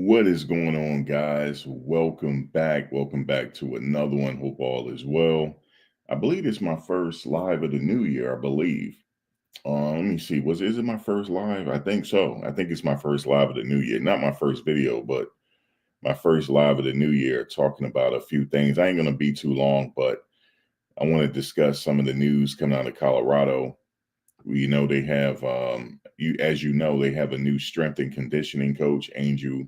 What is going on, guys? Welcome back. Welcome back to another one. Hope all is well. I believe it's my first live of the new year. I believe. Let me see. Is it my first live? I think so. I think it's my first live of the new year. Not my first video, but my first live of the new year. Talking about a few things. I ain't gonna be too long, but I want to discuss some of the news coming out of Colorado. They have as you know, they have a new strength and conditioning coach, Andrew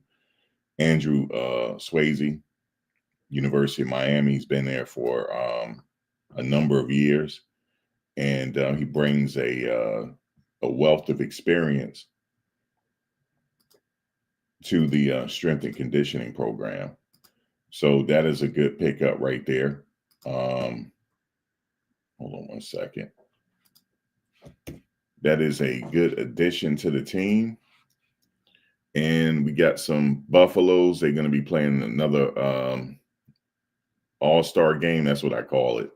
Swayze, University of Miami. He's been there for a number of years, and he brings a wealth of experience to the strength and conditioning program. So that is a good pickup right there. Hold on one second. That is a good addition to the team. And we got some Buffaloes. They're going to be playing another all-star game. That's what I call it.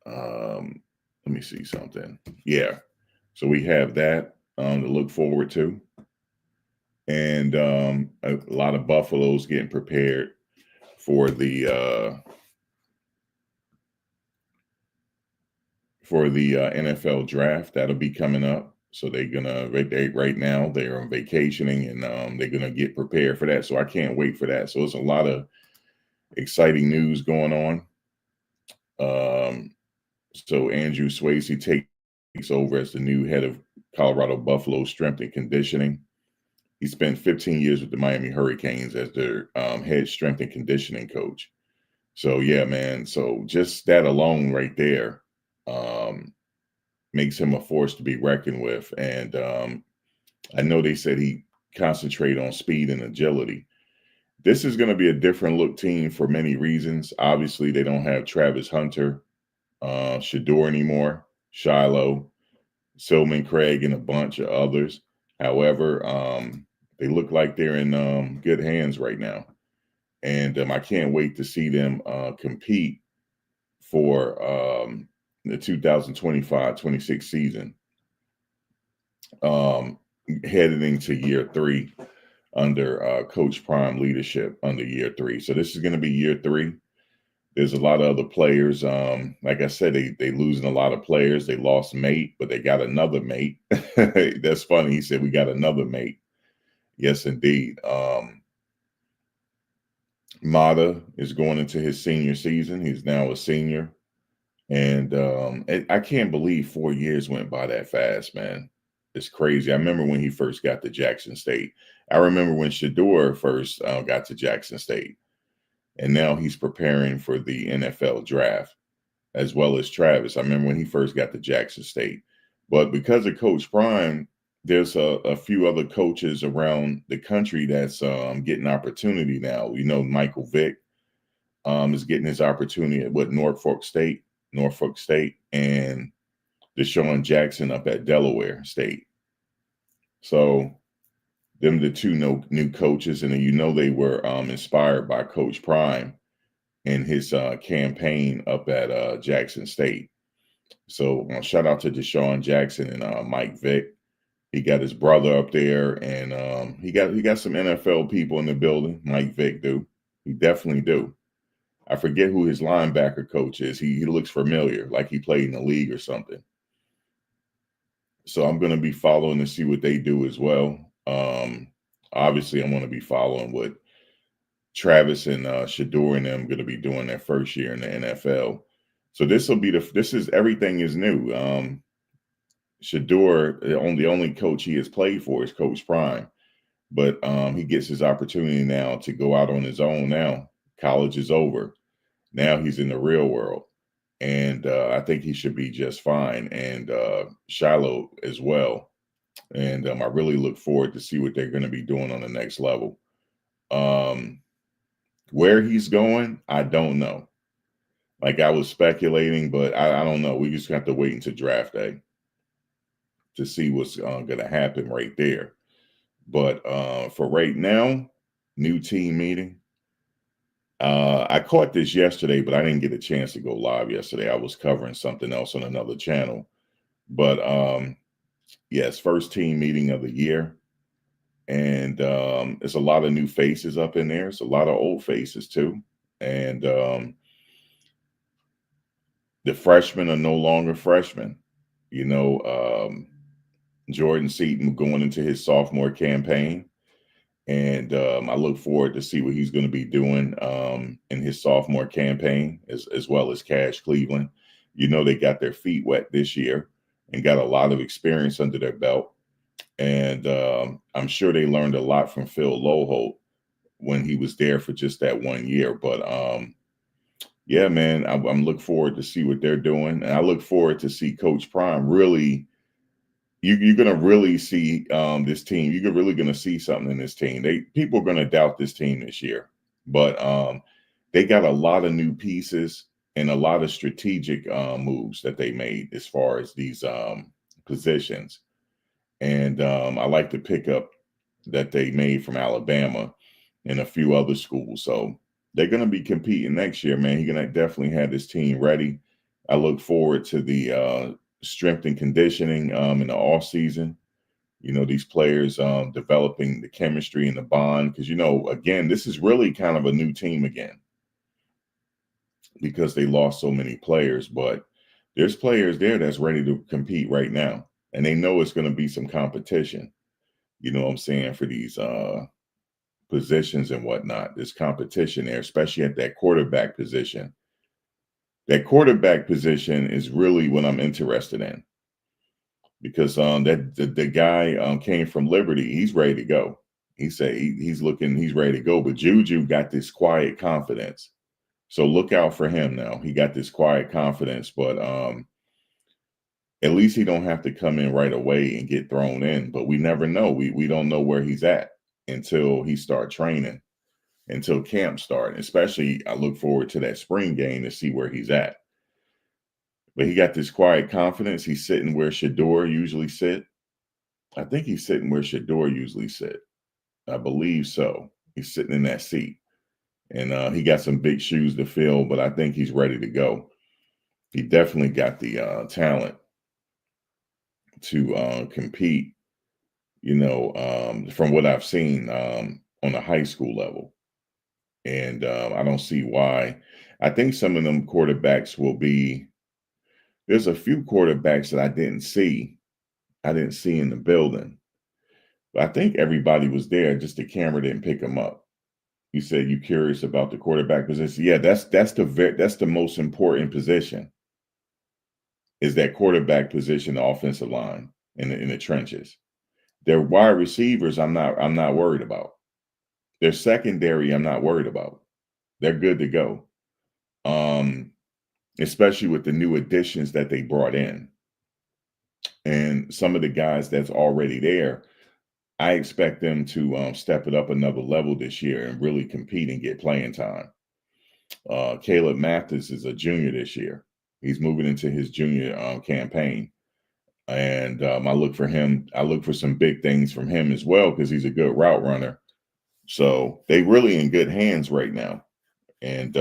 Let me see something. Yeah. So we have that to look forward to. And a lot of Buffaloes getting prepared for the NFL draft. That'll be coming up. So they're gonna right now they're on vacationing, and they're gonna get prepared for that. So I can't wait for that. So there's a lot of exciting news going on. So Andrew Swayze takes over as the new head of Colorado Buffalo Strength and Conditioning. He spent 15 years with the Miami Hurricanes as their head strength and conditioning coach. So yeah, man. So just that alone right there makes him a force to be reckoned with. And I know they said he concentrated on speed and agility. This is going to be a different look team for many reasons. Obviously, they don't have Travis Hunter, Shedeur anymore, Shilo, Silman Craig, and a bunch of others. However, they look like they're in good hands right now. And I can't wait to see them compete for the 2025-26 season, heading into year 3 under Coach Prime leadership under year 3. So this is going to be year 3. There's a lot of other players. Like I said, they losing a lot of players. They lost mate, but they got another mate. That's funny. He said, we got another mate. Yes, indeed. Mata is going into his senior season. He's now a senior. And I can't believe 4 years went by that fast, man. It's crazy. I remember when he first got to Jackson State. I remember when Shedeur first got to Jackson State. And now he's preparing for the NFL draft, as well as Travis. I remember when he first got to Jackson State. But because of Coach Prime, there's a few other coaches around the country that's getting opportunity now. Michael Vick is getting his opportunity at Norfolk State, and Deshaun Jackson up at Delaware State. So them the two new coaches, and they were inspired by Coach Prime and his campaign up at Jackson State. So shout out to Deshaun Jackson and Mike Vick. He got his brother up there, and he got some NFL people in the building. Mike Vick do. He definitely do. I forget who his linebacker coach is. He looks familiar, like he played in the league or something. So I'm going to be following to see what they do as well. Obviously, I'm going to be following what Travis and Shedeur and them going to be doing their first year in the NFL. So everything is new. Shedeur, the only coach he has played for is Coach Prime, but he gets his opportunity now to go out on his own. Now college is over. Now he's in the real world, and I think he should be just fine. And Shilo as well. And I really look forward to see what they're going to be doing on the next level. Where he's going, I don't know. Like I was speculating, but I don't know. We just have to wait until draft day to see what's going to happen right there. But for right now, new team meeting. I caught this yesterday, but I didn't get a chance to go live yesterday. I was covering something else on another channel. But yes, first team meeting of the year. And there's a lot of new faces up in there. It's a lot of old faces too. And the freshmen are no longer freshmen. You know, Jordan Seaton going into his sophomore campaign. And I look forward to see what he's going to be doing in his sophomore campaign, as well as Cash Cleveland. You know, they got their feet wet this year and got a lot of experience under their belt. And I'm sure they learned a lot from Phil Loholt when he was there for just that 1 year. But yeah, man, I'm looking forward to see what they're doing. And I look forward to see Coach Prime really. You're gonna really see this team. You're really gonna see something in this team. People are gonna doubt this team this year, but they got a lot of new pieces and a lot of strategic moves that they made as far as these positions. And I like the pickup that they made from Alabama and a few other schools. So they're going to be competing next year, man. He's going to definitely have this team ready. I look forward to the strength and conditioning in the off season. You know, these players developing the chemistry and the bond. Because, you know, again, this is really kind of a new team again because they lost so many players. But there's players there that's ready to compete right now. And they know it's going to be some competition. You know what I'm saying, for these positions and whatnot. There's competition there, especially at that quarterback position. That quarterback position is really what I'm interested in because the guy came from Liberty. He's ready to go. He said he's ready to go. But Juju got this quiet confidence. So look out for him now. He got this quiet confidence, but at least he don't have to come in right away and get thrown in. But we never know. We don't know where he's at until he start training, until camp start. Especially, I look forward to that spring game to see where he's at. But he got this quiet confidence. He's sitting where Shedeur usually sit. I think he's sitting where Shedeur usually sit. I believe so. He's sitting in that seat. And he got some big shoes to fill, but I think he's ready to go. He definitely got the talent to compete, you know, from what I've seen on the high school level. And I don't see why. I think some of them quarterbacks will be, there's a few quarterbacks that I didn't see. I didn't see in the building. But I think everybody was there, just the camera didn't pick them up. You said you curious about the quarterback position. Yeah, that's the most important position, is that quarterback position, the offensive line in the trenches. Their wide receivers, I'm not worried about. Their secondary, I'm not worried about. They're good to go. Especially with the new additions that they brought in. And some of the guys that's already there, I expect them to step it up another level this year and really compete and get playing time. Caleb Mathis is a junior this year. He's moving into his junior campaign. And I look for him. I look for some big things from him as well because he's a good route runner. So they really in good hands right now. And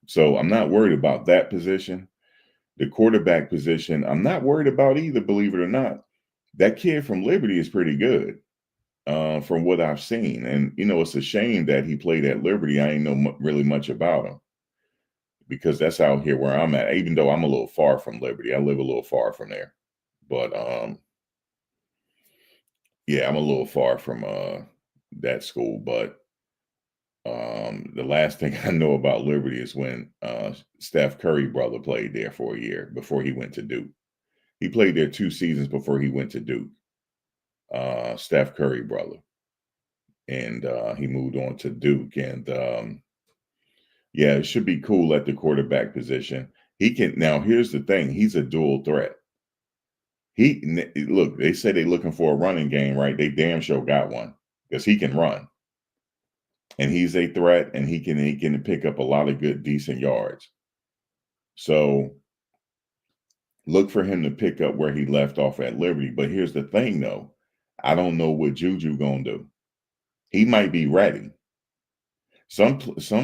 so I'm not worried about that position. The quarterback position, I'm not worried about either, believe it or not. That kid from Liberty is pretty good from what I've seen. And, you know, it's a shame that he played at Liberty. I ain't know really much about him because that's out here where I'm at, even though I'm a little far from Liberty. I live a little far from there. But, yeah, I'm a little far from that school. But the last thing I know about Liberty is when Steph Curry brother played there for a year before he went to Duke. He played there 2 seasons before he went to Duke. Steph Curry brother, and he moved on to Duke. And yeah, it should be cool at the quarterback position. He can now. Here's the thing: he's a dual threat. Look. They say they're looking for a running game, right? They damn sure got one because he can run, and he's a threat, and he can pick up a lot of good, decent yards. So look for him to pick up where he left off at Liberty. But here's the thing, though: I don't know what Juju gonna do. He might be ready. Some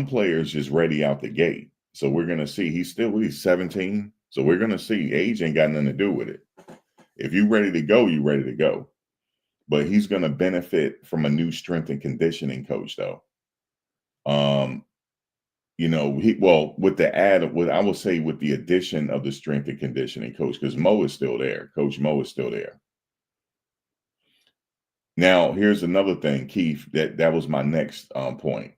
players just ready out the gate. So we're gonna see. He's 17. So we're gonna see. Age ain't got nothing to do with it. If you ready to go, you ready to go. but he's going to benefit from a new strength and conditioning coach, though. With the I will say with the addition of the strength and conditioning coach, because Mo is still there. Coach Mo is still there. Now, here's another thing, Keith, that was my next point.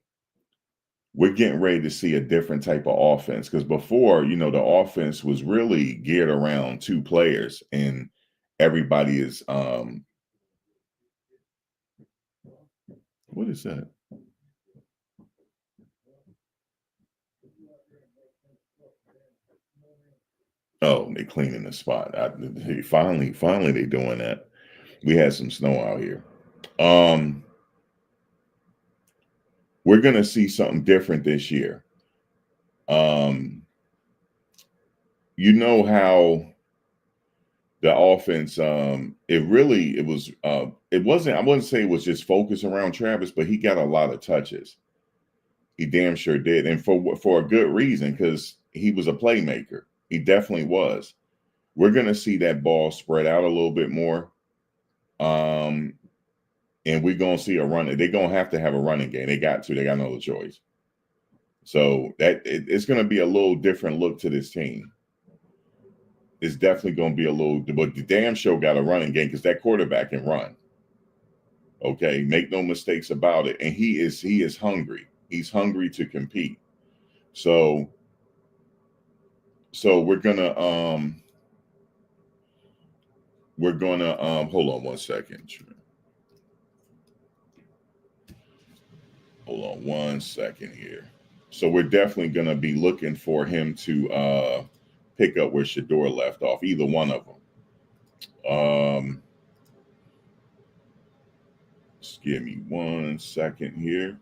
We're getting ready to see a different type of offense, because before, the offense was really geared around two players, and everybody is what is that? Oh, they cleaning the spot. Finally, they doing that. We had some snow out here. We're gonna see something different this year. Um, you know how the offense, it wasn't. I wouldn't say it was just focused around Travis, but he got a lot of touches. He damn sure did, and for a good reason, because he was a playmaker. He definitely was. We're gonna see that ball spread out a little bit more. Um, and we're gonna see a run. They're gonna have to have a running game. They got to. They got no other choice. So it's gonna be a little different look to this team. It's definitely gonna be a little, but the damn show got a running game because that quarterback can run. Okay, make no mistakes about it. And he is hungry. He's hungry to compete. So we're gonna hold on one second. Hold on one second here. So we're definitely going to be looking for him to pick up where Shedeur left off, either one of them. Just give me 1 second here.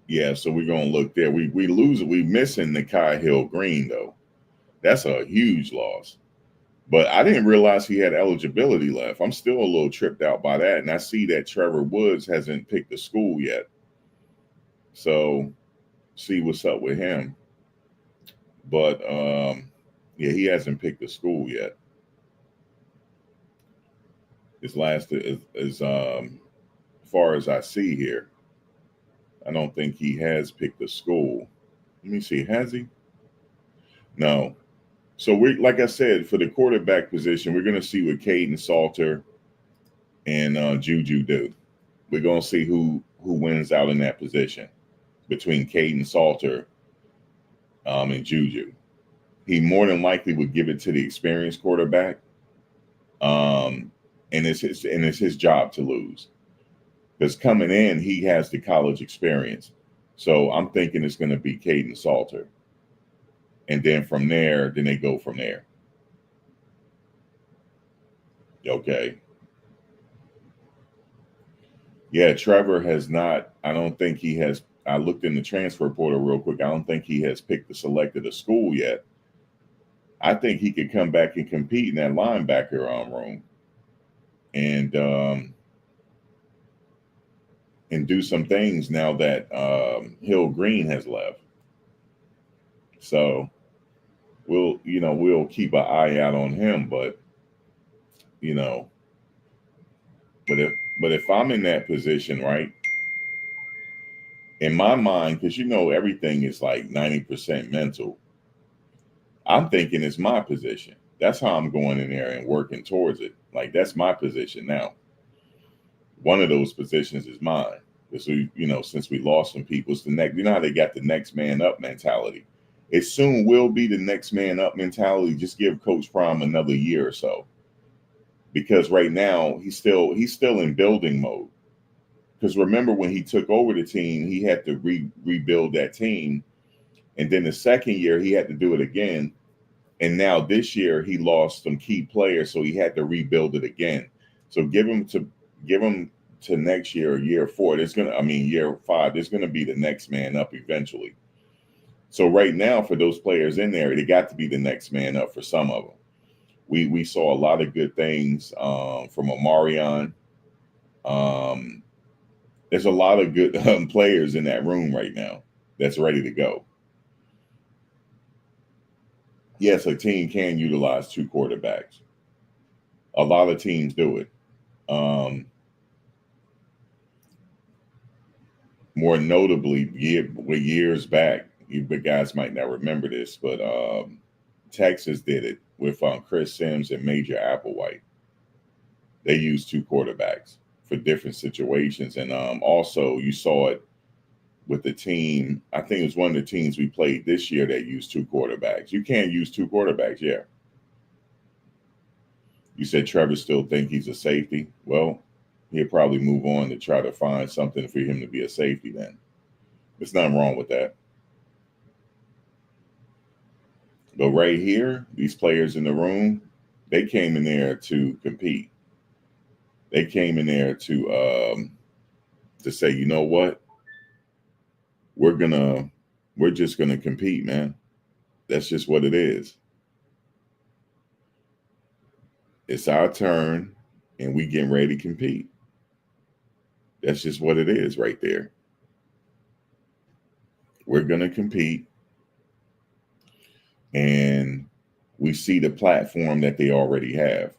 Yeah, so we're going to look there. We lose it. We missing Nakai Hill Green, though. That's a huge loss. But I didn't realize he had eligibility left. I'm still a little tripped out by that. And I see that Trevor Woods hasn't picked a school yet. So see what's up with him. But yeah, he hasn't picked a school yet. His last is far as I see here. I don't think he has picked a school. Let me see. Has he? No. So we, like I said, for the quarterback position, we're going to see what Caden Salter and Juju do. We're going to see who wins out in that position between Caden Salter and Juju. He more than likely would give it to the experienced quarterback, and it's his job to lose. Because coming in, he has the college experience. So I'm thinking it's going to be Caden Salter. And then from there, then they go from there. Okay. Yeah, Trevor has not, I don't think he has. I looked in the transfer portal real quick. I don't think he has selected a school yet. I think he could come back and compete in that linebacker room and do some things now that Hill Green has left. So we'll keep an eye out on him, but you know, but if I'm in that position, right, in my mind, because everything is like 90% mental, I'm thinking it's my position. That's how I'm going in there and working towards it. Like that's my position now. One of those positions is mine. Because since we lost some people, it's the next. You know how they got the next man up mentality. It soon will be the next man up mentality. Just give Coach Prime another year or so, because right now he's still in building mode. Because remember when he took over the team, he had to rebuild that team, and then the second year he had to do it again, and now this year he lost some key players, so he had to rebuild it again. So give him to next year, year 4. Year 5. There's gonna be the next man up eventually. So right now, for those players in there, they got to be the next man up for some of them. We saw a lot of good things from Omarion. There's a lot of good players in that room right now that's ready to go. yes, a team can utilize two quarterbacks. A lot of teams do it. Um, More notably, years back, you guys might not remember this, but Texas did it with Chris Sims and Major Applewhite. They used two quarterbacks for different situations, and also you saw it with the team. I think it was one of the teams we played this year that used two quarterbacks. You can't use two quarterbacks, yeah. You said Trevor still think he's a safety. Well, he'll probably move on to try to find something for him to be a safety then. There's nothing wrong with that. But right here, these players in the room, they came in there to compete. They came in there to say, you know what, we're just gonna compete, man. That's just what it is. It's our turn, and we getting ready to compete. That's just what it is right there. We're gonna compete, and we see the platform that they already have.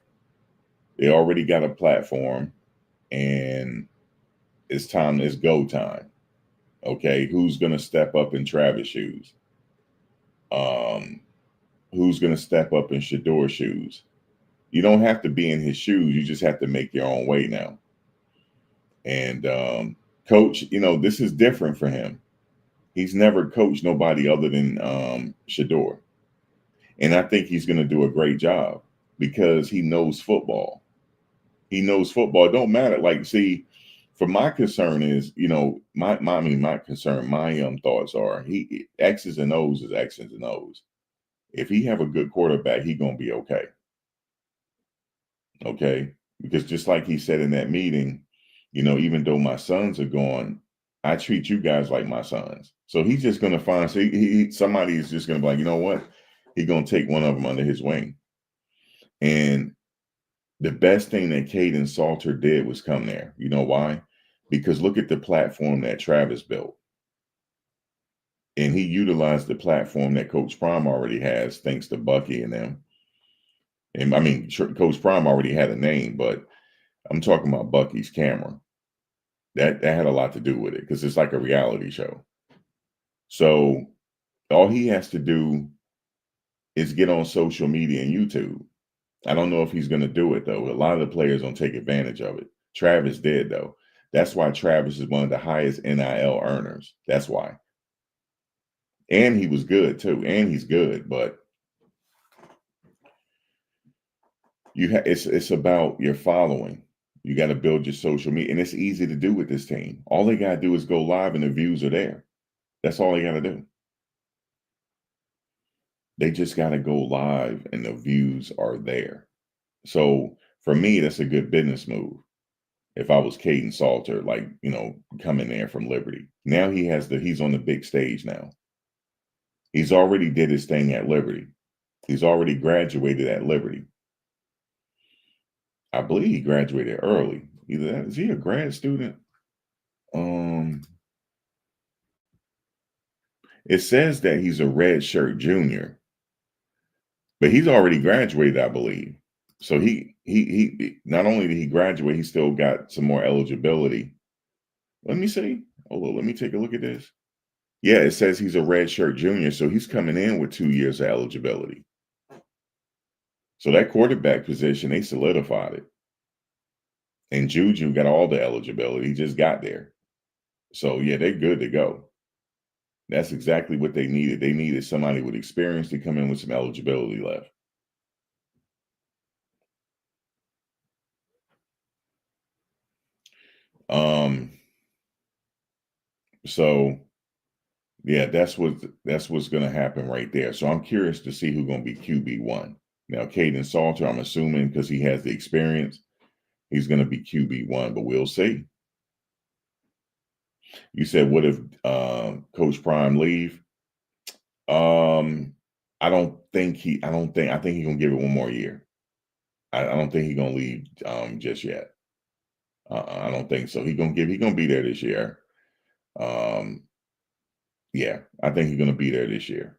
They already got a platform, and it's time. It's go time. Okay, who's gonna step up in Travis' shoes? Um, who's gonna step up in Shedeur's shoes? You don't have to be in his shoes. You just have to make your own way now. And coach, this is different for him. He's never coached nobody other than Shedeur. And I think he's going to do a great job because he knows football. He knows football. It don't matter. Like, see, for my concern is, my concern, my thoughts are he X's and O's is X's and O's. If he have a good quarterback, he gonna be okay. Okay. Because just like he said in that meeting, even though my sons are gone, I treat you guys like my sons. So he's just going to find, so somebody is just going to be like, you know what? He's going to take one of them under his wing. And the best thing that Caden Salter did was come there. You know why? Because look at the platform that Travis built. And he utilized the platform that Coach Prime already has, thanks to Bucky and them. And I mean, Coach Prime already had a name, but I'm talking about Bucky's camera. That had a lot to do with it because it's like a reality show. So all he has to do is get on social media and YouTube. I don't know if he's going to do it though. A lot of the players don't take advantage of it. Travis did though. That's why Travis is one of the highest NIL earners. That's why. And he was good too. And he's good, but it's about your following. You got to build your social media, and it's easy to do with this team. All they got to do is go live, and the views are there. That's all they got to do. They just got to go live, and the views are there. So for me, that's a good business move. If I was Caden Salter, like coming there from Liberty, now he's on the big stage now. He's already did his thing at Liberty. He's already graduated at Liberty. I believe he graduated early. Either that, is he a grad student? It says that he's a red shirt junior, but he's already graduated, I believe. So he not only did he graduate, he still got some more eligibility. Let me see. Hold on, let me take a look at this. Yeah, it says he's a red shirt junior, so he's coming in with 2 years of eligibility. So that quarterback position, they solidified it. And Juju got all the eligibility. He just got there. So yeah, they're good to go. That's exactly what they needed. They needed somebody with experience to come in with some eligibility left. So yeah, that's what's going to happen right there. So I'm curious to see who's going to be QB1. Now, Caden Salter, I'm assuming because he has the experience, he's going to be QB1, but we'll see. You said, what if Coach Prime leave? I think he's going to give it one more year. I don't think he's going to leave just yet. I don't think so. He's going to be there this year. Yeah, I think he's going to be there this year.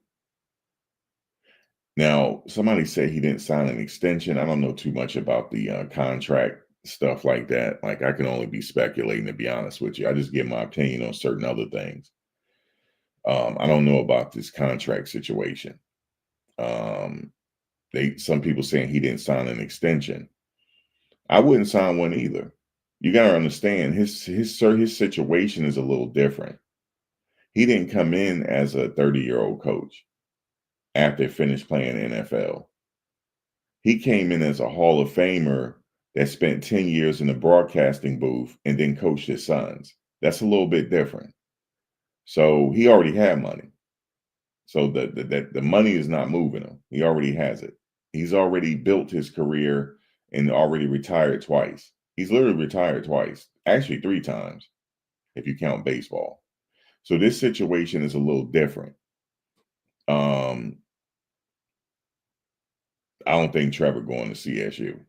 Now, somebody said he didn't sign an extension. I don't know too much about the contract stuff like that. Like, I can only be speculating, to be honest with you. I just give my opinion on certain other things. I don't know about this contract situation. Um, some people saying he didn't sign an extension. I wouldn't sign one either. You got to understand his situation is a little different. He didn't come in as a 30-year-old coach after finished playing NFL. He came in as a Hall of Famer that spent 10 years in the broadcasting booth and then coached his sons. That's a little bit different. So he already had money. So the money is not moving him. He already has it. He's already built his career and already retired twice. He's literally retired twice, actually 3 times, if you count baseball. So this situation is a little different. I don't think Trevor going to CSU.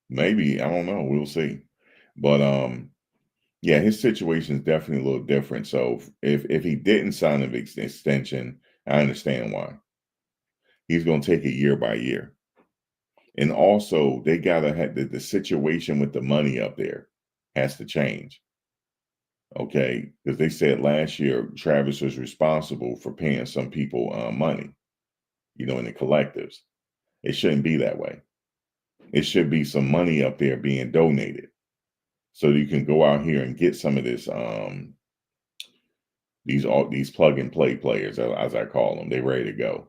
Maybe, I don't know. We'll see. But yeah, his situation is definitely a little different. So if he didn't sign an extension, I understand why. He's going to take it year by year. And also, they gotta have the situation with the money up there has to change. Okay, because they said last year Travis was responsible for paying some people money, in the collectives. It shouldn't be that way. It should be some money up there being donated, so you can go out here and get some of this. These plug and play players, as I call them, they ready to go.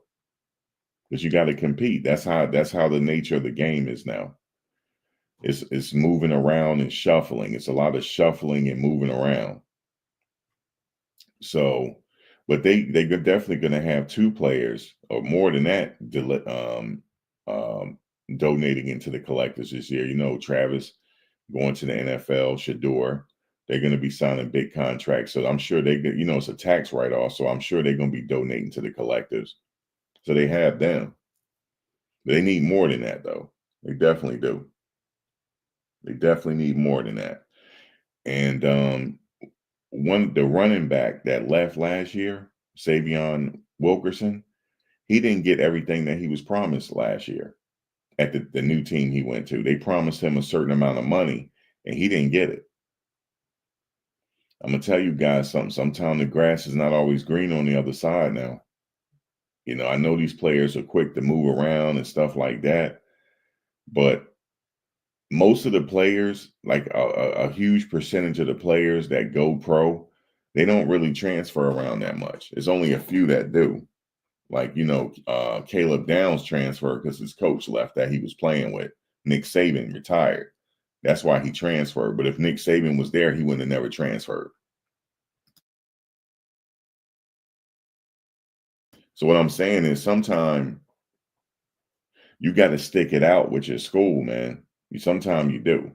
Because you got to compete. That's how the nature of the game is now. It's moving around and shuffling. It's a lot of shuffling and moving around. So, but they're definitely going to have 2 players or more than that um, donating into the collectors this year. Travis going to the NFL, Shedeur. They're going to be signing big contracts. So I'm sure it's a tax write-off. So I'm sure they're going to be donating to the collectives. So they have them. They need more than that, though. They definitely do. They definitely need more than that. And the running back that left last year, Savion Wilkerson, he didn't get everything that he was promised last year at the new team he went to. They promised him a certain amount of money, and he didn't get it. I'm gonna tell you guys something. Sometimes the grass is not always green on the other side now. I know these players are quick to move around and stuff like that, but most of the players, like a huge percentage of the players that go pro, they don't really transfer around that much. There's only a few that do. Like, Caleb Downs transferred because his coach left that he was playing with. Nick Saban retired. That's why he transferred. But if Nick Saban was there, he wouldn't have never transferred. So what I'm saying is sometimes you got to stick it out with your school, man. Sometimes you do.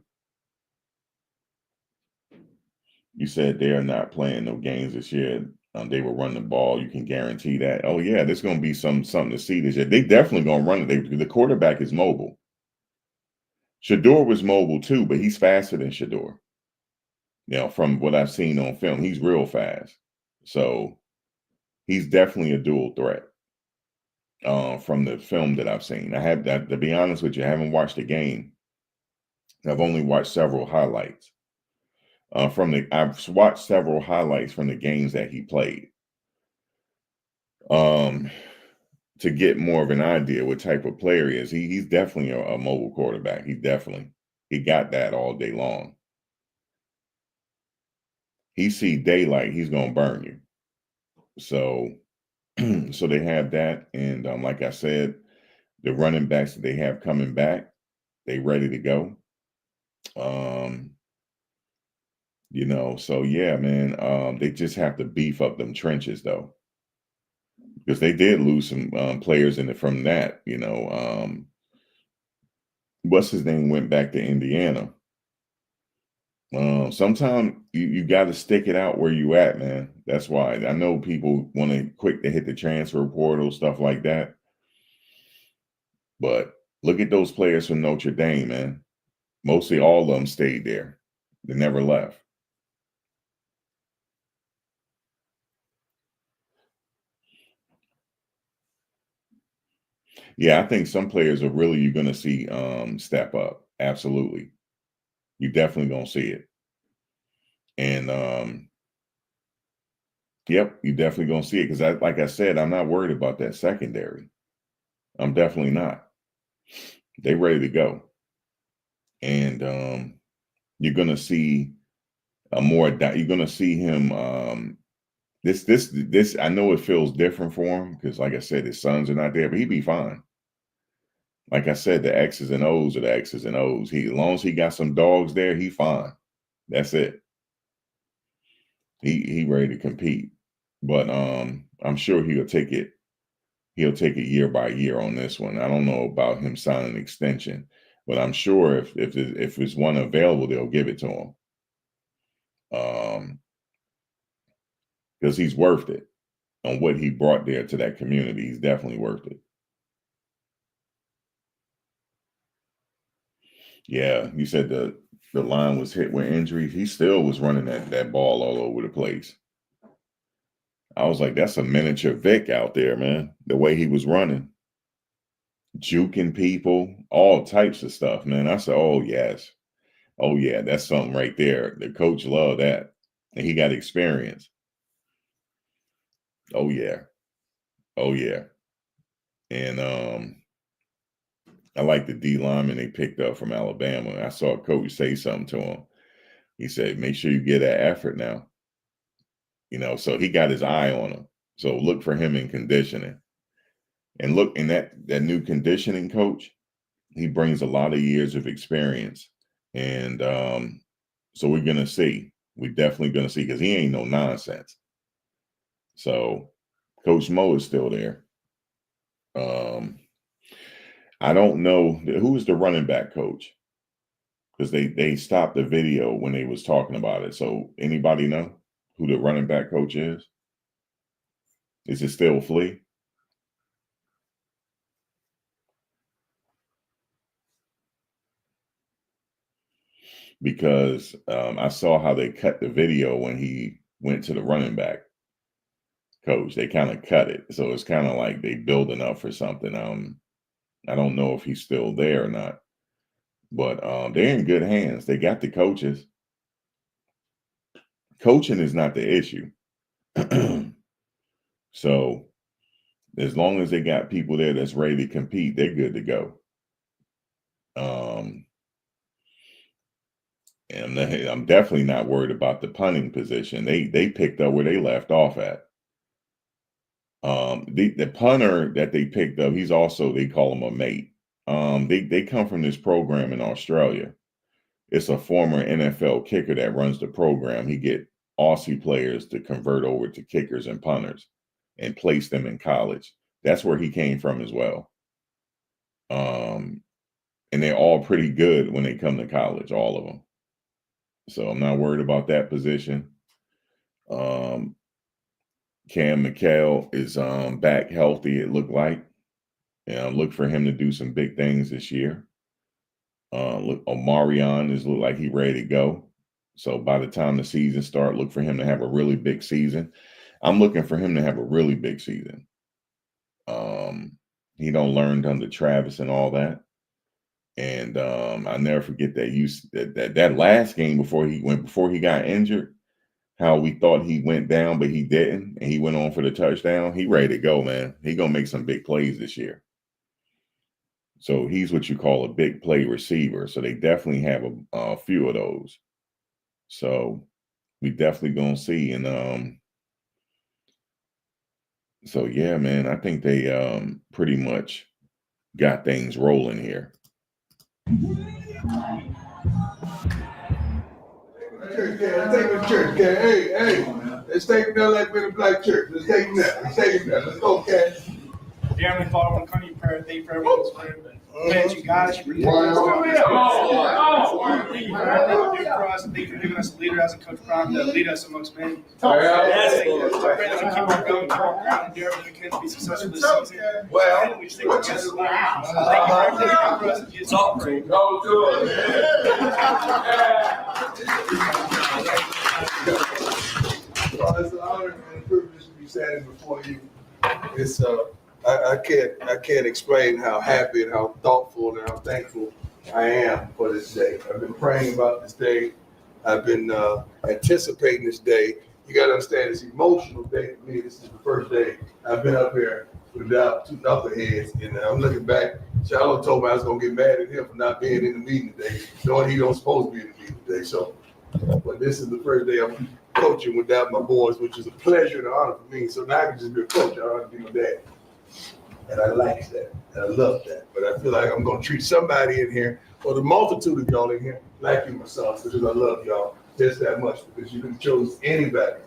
You said they're not playing no games this year. They will run the ball. You can guarantee that. Oh yeah, there's going to be something to see this year. They definitely going to run it. The quarterback is mobile. Shedeur was mobile too, but he's faster than Shedeur. From what I've seen on film, he's real fast. So he's definitely a dual threat. From the film that I've seen, to be honest with you, I haven't watched the game. I've only watched several highlights. I've watched several highlights from the games that he played. To get more of an idea what type of player he is. He's definitely a mobile quarterback. He got that all day long. He see daylight, he's gonna burn you. So so they have that, and like I said, the running backs that they have coming back, they ready to go. So yeah, man, they just have to beef up them trenches though, because they did lose some players from that. What's his name went back to Indiana. Sometimes you got to stick it out where you at, man. That's why I know people want to quick to hit the transfer portal, stuff like that. But look at those players from Notre Dame, man. Mostly all of them stayed there. They never left. Yeah, I think some players are really you're going to see step up. Absolutely, you're definitely going to see it. And yep, you're definitely going to see it because, like I said, I'm not worried about that secondary. I'm definitely not. They ready to go, and you're going to see you're going to see him. This. I know it feels different for him because, like I said, his sons are not there, but he'd be fine. Like I said, the X's and O's are the X's and O's. As long as he got some dogs there, he fine. That's it. He ready to compete. But I'm sure he'll take it year by year on this one. I don't know about him signing an extension, but I'm sure if there's one available, they'll give it to him. Because he's worth it on what he brought there to that community. He's definitely worth it. Yeah, you said the line was hit with injuries. He still was running that ball all over the place. I was like, that's a miniature Vic out there, man. The way he was running, juking people, all types of stuff, man. I said, oh yes, oh yeah, that's something right there. The coach loved that, and he got experience. Oh yeah, oh yeah, and I like the D lineman they picked up from Alabama. I saw a coach say something to him. He said, make sure you get that effort now. So he got his eye on him. So look for him in conditioning. And look, in that new conditioning coach, he brings a lot of years of experience. And so we're going to see. We're definitely going to see because he ain't no nonsense. So Coach Mo is still there. I don't know who's the running back coach because they stopped the video when they was talking about it. So anybody know who the running back coach is? Is it still Flea? Because I saw how they cut the video when he went to the running back coach. They kind of cut it. So it's kind of like they building up for something. I don't know if he's still there or not, but they're in good hands. They got the coaches. Coaching is not the issue. So as long as they got people there that's ready to compete, they're good to go. And I'm definitely not worried about the punting position. They picked up where they left off at. The punter that they picked up, he's also, they call him a mate. They come from this program in Australia. It's a former NFL kicker that runs the program. He get Aussie players to convert over to kickers and punters and place them in college. That's where he came from as well. And they're all pretty good when they come to college, all of them. So I'm not worried about that position. Cam McHale is back healthy, it looked like. Look for him to do some big things this year. Look, Omarion look like he's ready to go. So by the time the season starts, look for him to have a really big season. I'm looking for him to have a really big season. He don't learn under Travis and all that. And I'll never forget that last game before he got injured, how we thought he went down, but he didn't, and he went on for the touchdown. He ready to go, man. He gonna make some big plays this year. So he's what you call a big play receiver. So they definitely have a few of those. So we definitely gonna see. And so yeah, man, I think they pretty much got things rolling here. Church, let's take it to church, Cat. Hey, let's take it there like we're in a black church. Let's take it there. Let's go, Cat. Dear Heavenly Father, I'm coming to you prayer. Thank you for everyone's prayer. Thank you, God, you protect us. Thank you for everything you do for us. Thank you for giving us a leader as a coach prime to lead us amongst men. Yes, thank you. I pray that we keep our going, keep our ground, and do everything we can to be successful this season. And we just think we're just alive. Thank you for everything you do for us. In Jesus' name. Go to it. Well, it's an honor and a privilege to be standing before you. It's I can't explain how happy and how thoughtful and how thankful I am for this day. I've been praying about this day. I've been anticipating this day. You got to understand, it's an emotional day for me. This is the first day I've been up here without two knuckleheads. And I'm looking back. Shilo told me I was going to get mad at him for not being in the meeting today, knowing he don't supposed to be in the meeting today. So, but this is the first day I'm coaching without my boys, which is a pleasure and an honor for me. So now I can just be a coach. I don't have to be my dad. And I like that. And I love that. But I feel like I'm going to treat somebody in here, or the multitude of y'all in here, like you myself, because I love y'all just that much, because you could have chose anybody,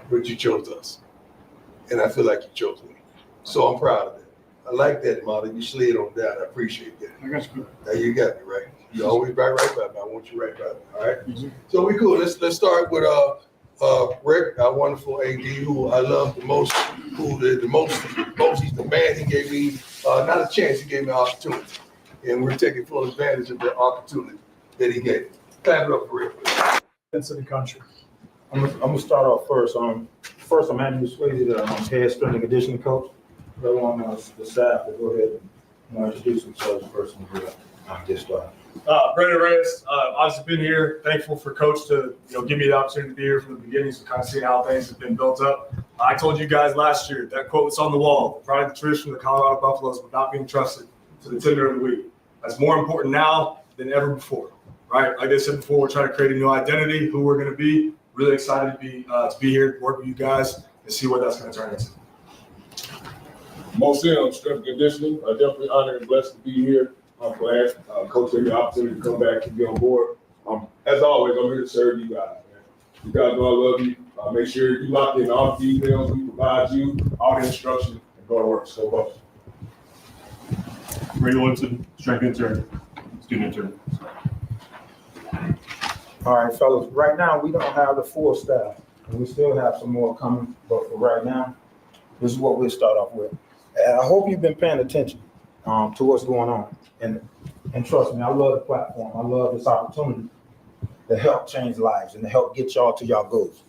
but you chose us. And I feel like you chose me. So I'm proud of that. I like that, Molly. You slid on down. I appreciate that. I got you. Now you got me, right? You always right by me. I want you right by me. All right? Mm-hmm. So we cool. Let's start with Rick, our wonderful AD, who I love the most, who the most, he's the man. He gave me not a chance, he gave me an opportunity. And we're taking full advantage of the opportunity that he gave. Clap it up for Rick. Into the country. I'm gonna start off first. First, I'm Andrew Swayze, the head strength and conditioning coach. Everyone on the staff to go ahead and introduce themselves first and get started. Brandon Reyes, obviously been here. Thankful for Coach to give me the opportunity to be here from the beginning, so kind of seeing how things have been built up. I told you guys last year that quote was on the wall. The pride and tradition of the Colorado Buffaloes were not being trusted to the tender of the week. That's more important now than ever before, right? Like I said before, we're trying to create a new identity, who we're going to be. Really excited to be here, work with you guys, and see what that's going to turn into. Mo Sims, strength and conditioning. Definitely honored and blessed to be here. I'm glad Coach gave me the opportunity to come back and be on board. As always, I'm here to serve you guys, man. You guys know I love you. Make sure you lock in all the emails we provide you, all the instruction, and go to work. So well. Ray Woodson, strength intern, student intern. All right, fellas. Right now, we don't have the full staff, and we still have some more coming. But for right now, this is what we'll start off with. And I hope you've been paying attention to what's going on. And trust me, I love the platform. I love this opportunity to help change lives and to help get y'all to y'all goals.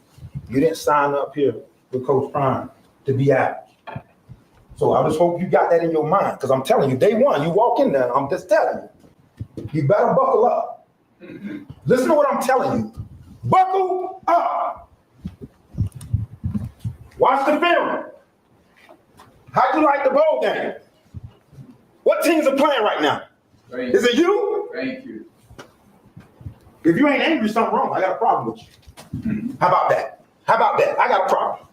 You didn't sign up here with Coach Prime to be average. So I just hope you got that in your mind, because I'm telling you, day one, you walk in there, I'm just telling you, you better buckle up. Listen to what I'm telling you. Buckle up. Watch the film. How'd you like the bowl game? What teams are playing right now? Is it you? Thank you. If you ain't angry, something wrong. I got a problem with you. How about that? I got a problem.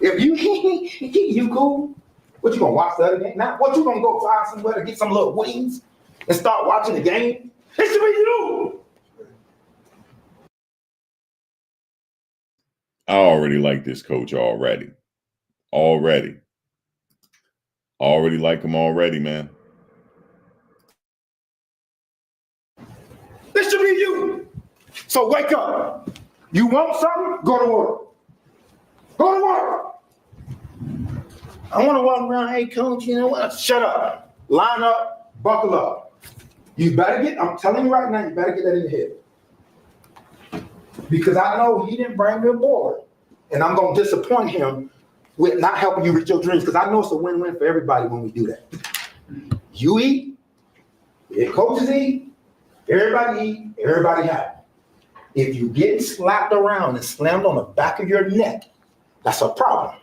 If you cool, what you gonna watch the other game? Now, what you gonna go find somewhere to get some little wings and start watching the game? It should be you. I already like this coach already. Already like him already, man. This should be you. So wake up. You want something? Go to work. Go to work. I want to walk around, hey, coach, you know what? Shut up. Line up. Buckle up. You better I'm telling you right now, you better get that in your head. Because I know he didn't bring me aboard. And I'm going to disappoint him with not helping you reach your dreams, because I know it's a win-win for everybody when we do that. You eat, your coaches eat, everybody eat, everybody happy. If you get slapped around and slammed on the back of your neck, that's a problem.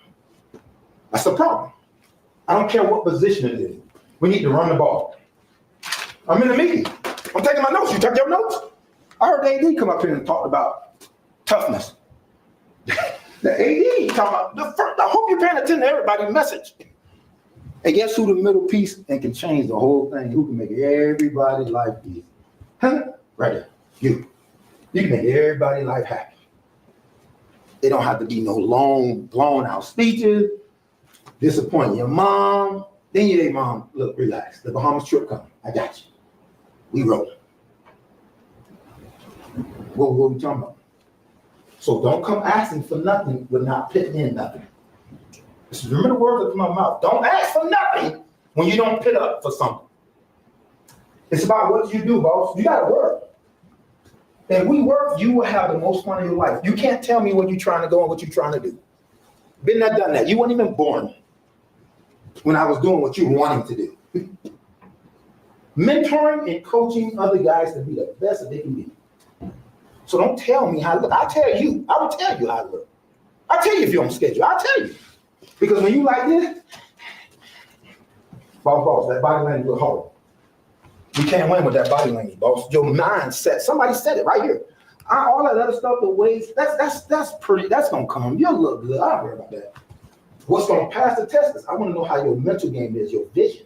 That's a problem. I don't care what position it is. We need to run the ball. I'm in a meeting. I'm taking my notes. You took your notes? I heard the AD come up here and talk about toughness. The AD talking about I hope you're paying attention to everybody's message. And guess who the middle piece and can change the whole thing? Who can make everybody's life easy? Huh? Right there. You can make everybody's life happy. It don't have to be no long, blown out speeches, disappointing your mom. Then you say, Mom, look, relax. The Bahamas trip coming. I got you. We rolling. What we talking about? So don't come asking for nothing with not putting in nothing. Just remember the words that come out of my mouth. Don't ask for nothing when you don't put up for something. It's about what you do, boss. You gotta work. If we work, you will have the most fun of your life. You can't tell me where you're trying to go and what you're trying to do. Been there, done that. You weren't even born. when I was doing what you were wanting to do. Mentoring and coaching other guys to be the best that they can be. So don't tell me how to look. I'll tell you. I will tell you how to look. I'll tell you if you're on schedule. I'll tell you. Because when you like this, boss, that body language look hard. You can't win with that body language, boss. Your mindset. Somebody said it right here. All that other stuff, the ways, that's pretty, that's gonna come. You'll look good. I don't worry about that. What's gonna pass the test is I want to know how your mental game is, your vision.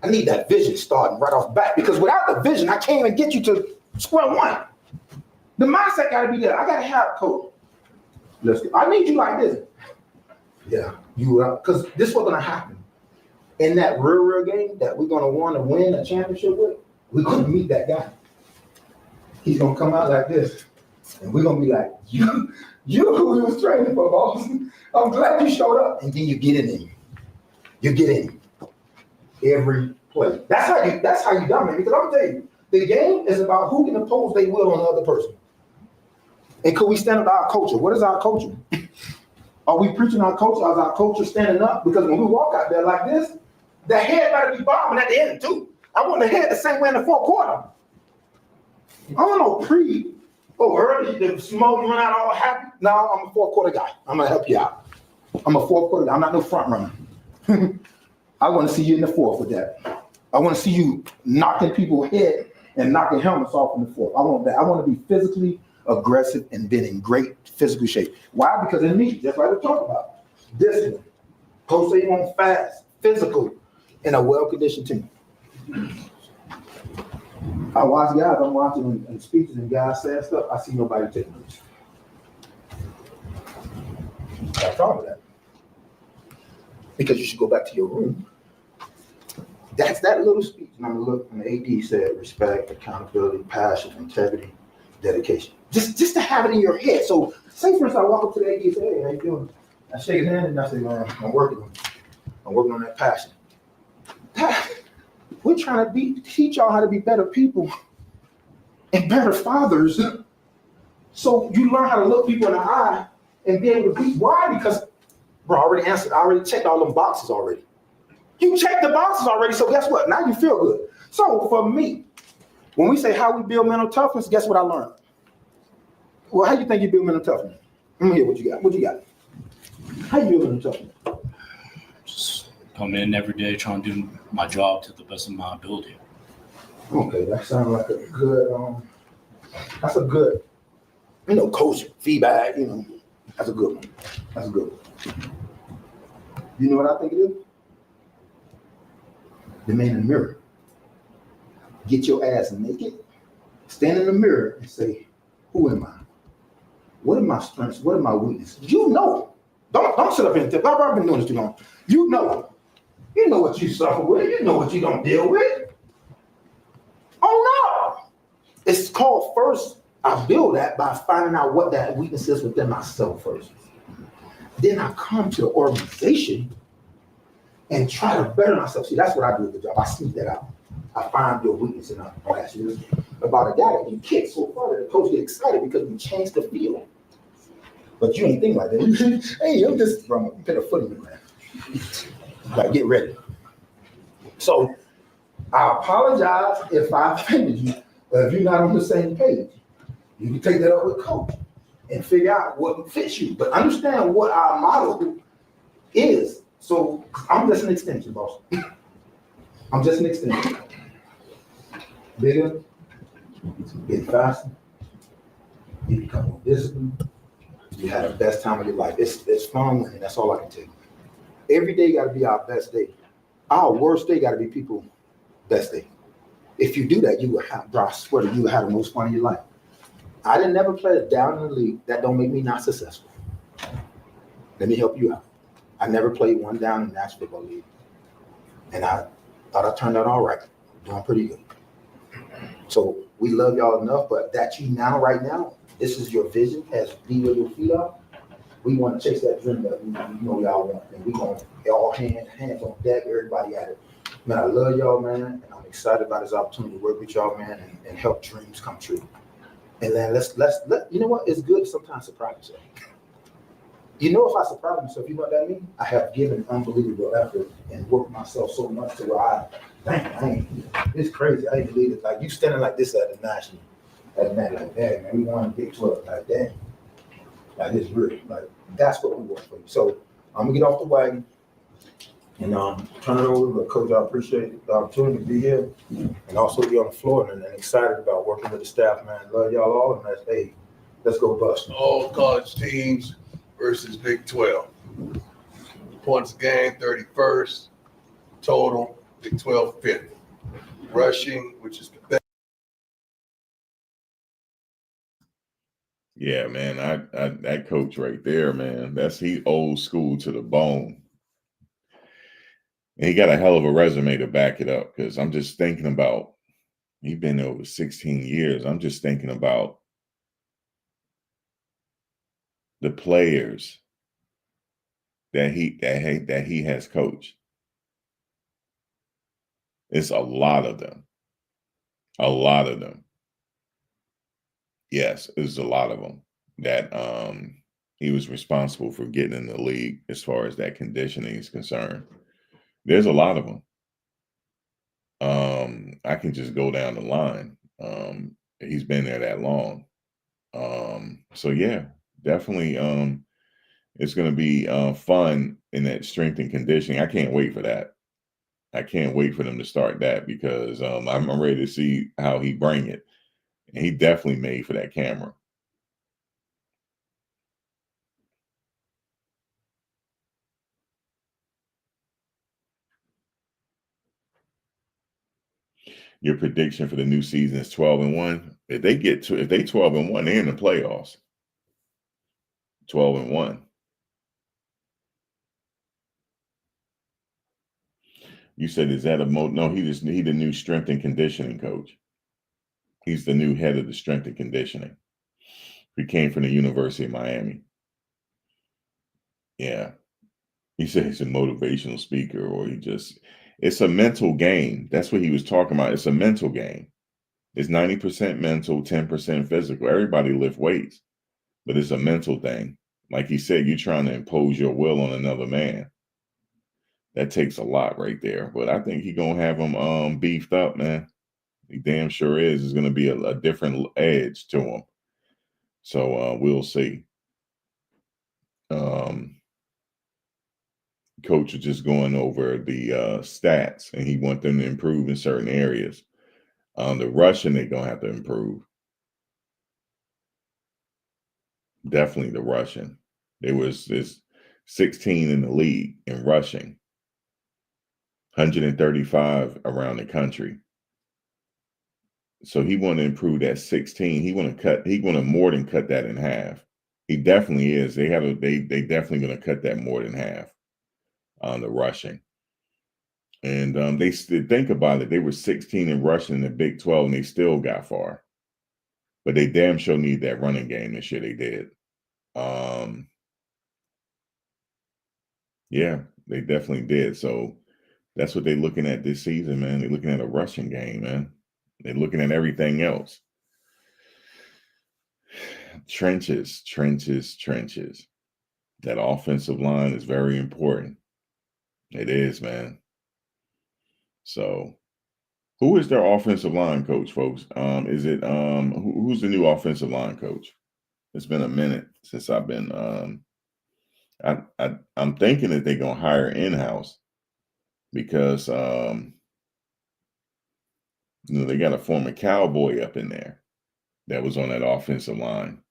I need that vision starting right off the bat because without the vision, I can't even get you to square one. The mindset gotta be there. I gotta have a coach. Let's go. I need you like this. Yeah, because this is what's gonna happen. In that real game that we're gonna want to win a championship with, we're gonna meet that guy. He's gonna come out like this, and we're gonna be like, you who we was training for, boss. I'm glad you showed up. And then you get in him. You get in him. Every play. That's how you dominate. Because I'm telling you, the game is about who can impose their will on the other person. And could we stand up our culture? What is our culture? Are we preaching our culture? Is our culture standing up? Because when we walk out there like this, the head better be bombing at the end too. I want the head the same way in the fourth quarter. I don't know early, the smoke run out all happy. No, I'm a fourth quarter guy. I'm gonna help you out. I'm a fourth quarter guy. I'm not no front runner. I want to see you in the fourth with that. I want to see you knocking people's head and knocking helmets off in the fourth. I want that. I want to be physically aggressive and been in great physical shape. Why? Because it needs, just like we talked about, discipline. Coach say you want fast, physical, and a well-conditioned team. I watch guys, I'm watching in speeches and guys saying stuff, I see nobody taking notes. I thought of that. Because you should go back to your room. That's that little speech. And I'm gonna look, and the AD said respect, accountability, passion, integrity, dedication. Just to have it in your head. So say for instance, I walk up to the AD and say, hey, how you doing? I shake his hand and I say, man, I'm working on that passion. We're trying to teach y'all how to be better people and better fathers. So you learn how to look people in the eye and be able to be. Why? Because, bro, I already answered. I already checked all them boxes already. You checked the boxes already, so guess what? Now you feel good. So for me, when we say how we build mental toughness, guess what I learned? Well, how you think you build mental toughness? Let me hear what you got. What you got? How you build mental toughness? Just come in every day trying to do my job to the best of my ability. Okay, that sounds like a good, that's a good, coach feedback, that's a good one. That's a good one. You know what I think it is? The man in the mirror. Get your ass naked, stand in the mirror and say, who am I? What are my strengths? What are my weaknesses? You know. Don't sit up here and tell. I've been doing this too long. You know what you suffer with. You know what you don't deal with. Oh no. It's called first, I build that by finding out what that weakness is within myself first. Then I come to the organization and try to better myself. See, that's what I do with the job. I sneak that out. I find your weakness and I ask you about a guy that you kick so far that the coach get excited because you changed the field. But you ain't think like that. Hey, I'm just wrong. Put a foot in the man. Like, get ready. So I apologize if I offended you, but if you're not on the same page, you can take that up with coach and figure out what fits you. But understand what our model is. So I'm just an extension, boss. I'm just an extension. Bigger, get faster, you become more disciplined, you have the best time of your life. It's fun winning, that's all I can tell you. Every day got to be our best day. Our worst day got to be people's best day. If you do that, you will have, bro, I swear to you, will have the most fun of your life. I didn't never play a down in the league. That don't make me not successful. Let me help you out. I never played one down in the National Football League. And I thought I turned out all right. Doing pretty good. So we love y'all enough, but that you now, right now, this is your vision as be where your feet are. We want to chase that dream that we all want. And we going to all hands on deck, everybody at it. Man, I love y'all, man. And I'm excited about this opportunity to work with y'all, man, and help dreams come true. And then let's you know what? It's good to sometimes surprise yourself. You know, if I surprise myself, you know what that means? I have given unbelievable effort and worked myself so much to where it's crazy. I ain't believe it. Like, you standing like this at the national, at the night, like, dang, man, we won Big 12. Like, dang. Like, it's real. Like, that's what we want for you. So, I'm going to get off the wagon and turn it over to Coach. I appreciate the opportunity to be here and also be on the floor and excited about working with the staff, man. Love y'all all, and let's go bust. All college teams versus Big 12. Points a game, 31st. Total, Big 12 5th. Rushing, which is the best. Yeah, man, I that coach right there, man, he old school to the bone. And he got a hell of a resume to back it up, because I'm just thinking about, he's been there over 16 years. I'm just thinking about the players that he has coached. It's a lot of them. A lot of them. Yes, there's a lot of them that he was responsible for getting in the league as far as that conditioning is concerned. There's a lot of them. I can just go down the line. He's been there that long. So yeah, definitely it's going to be fun in that strength and conditioning. I can't wait for that. I can't wait for them to start that, because I'm ready to see how he bring it. And he definitely made for that camera. Your prediction for the new season is 12-1. If they 12-1, they're in the playoffs. 12-1. You said, is that no, he the new strength and conditioning coach. He's the new head of the strength and conditioning. He came from the University of Miami. Yeah. He said he's a motivational speaker, or it's a mental game. That's what he was talking about. It's a mental game. It's 90% mental, 10% physical. Everybody lift weights, but it's a mental thing. Like he said, you're trying to impose your will on another man. That takes a lot right there. But I think he's gonna have him beefed up, man. He damn sure is. It's gonna be a different edge to him. So we'll see. Coach was just going over the stats, and he wants them to improve in certain areas. The rushing, they're gonna have to improve. Definitely the rushing. There's 16 in the league in rushing, 135 around the country. So he want to improve that 16. He want to more than cut that in half. He definitely is. They definitely going to cut that more than half on the rushing. And they think about it. They were 16 in rushing in the Big 12, and they still got far. But they damn sure need that running game this year. They did. Yeah, they definitely did. So that's what they're looking at this season, man. They're looking at a rushing game, man. They're looking at everything else. Trenches. That offensive line is very important. It is, man. So who is their offensive line coach, folks? Is it who's the new offensive line coach? It's been a minute since I've been I'm thinking that they're gonna hire in-house, because they got a former Cowboy up in there that was on that offensive line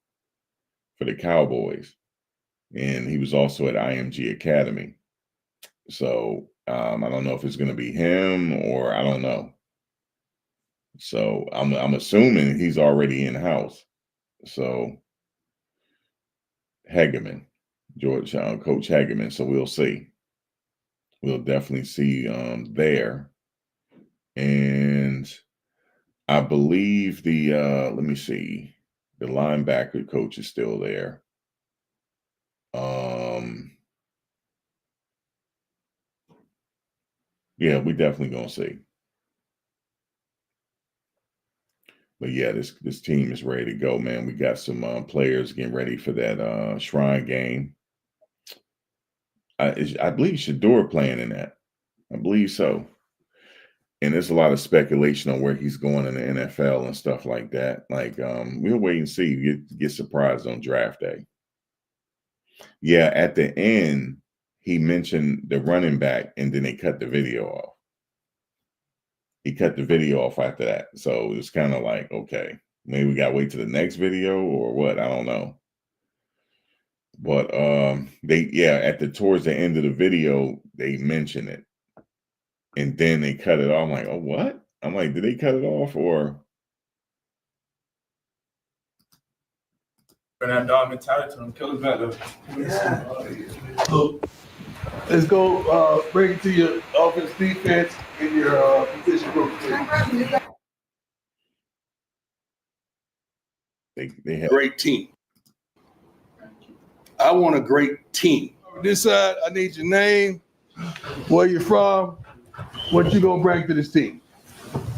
for the Cowboys. And he was also at IMG Academy. So I don't know if it's going to be him, or I don't know. So I'm assuming he's already in house. So Hageman, Georgetown Coach Hageman. So we'll see. We'll definitely see there. And I believe let me see, the linebacker coach is still there. Yeah, we definitely gonna see. But yeah, this team is ready to go, man. We got some players getting ready for that Shrine game. I believe Shedeur playing in that. I believe so. And there's a lot of speculation on where he's going in the NFL and stuff like that. Like, we'll wait and see. Get surprised on draft day. Yeah, at the end, he mentioned the running back, and then they cut the video off. He cut the video off after that. So it's kind of like, okay, maybe we gotta wait to the next video or what? I don't know. But towards the end of the video, they mention it. And then they cut it off. I'm like, oh, what? I'm like, did they cut it off or? And that dog mentality to him, kill his better. So let's go bring it to your offense, defense, and your position group. They have Great team. I want a great team. This side, I need your name, where you're from, what you gonna bring to this team.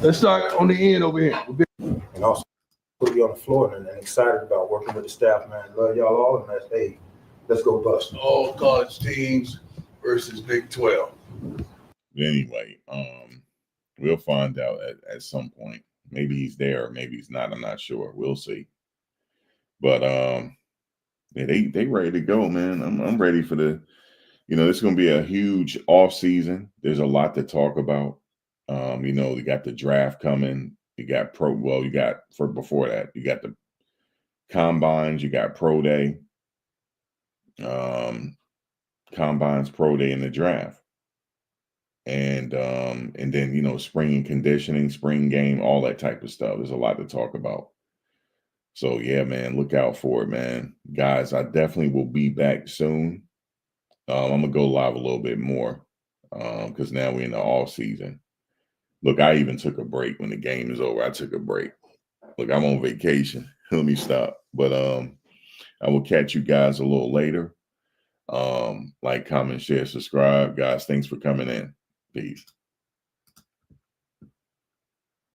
Let's start on the end over here. And also put you on the floor and excited about working with the staff, man. Love y'all all, and hey, let's go bust. All college teams versus Big 12. Anyway, we'll find out at some point. Maybe he's there, or maybe he's not. I'm not sure. We'll see. But yeah, they ready to go, man. I'm ready for the. It's going to be a huge off season. There's a lot to talk about. You got the draft coming. You got before that, you got the combines, you got pro day, combines, pro day, and the draft. And then, spring and conditioning, spring game, all that type of stuff. There's a lot to talk about. So yeah, man, look out for it, man. Guys, I definitely will be back soon. I'm gonna go live a little bit more because now we're in the off season. Look, I even took a break when the game is over. I took a break. Look, I'm on vacation. Let me stop. But I will catch you guys a little later. Like, comment, share, subscribe. Guys, thanks for coming in. Peace.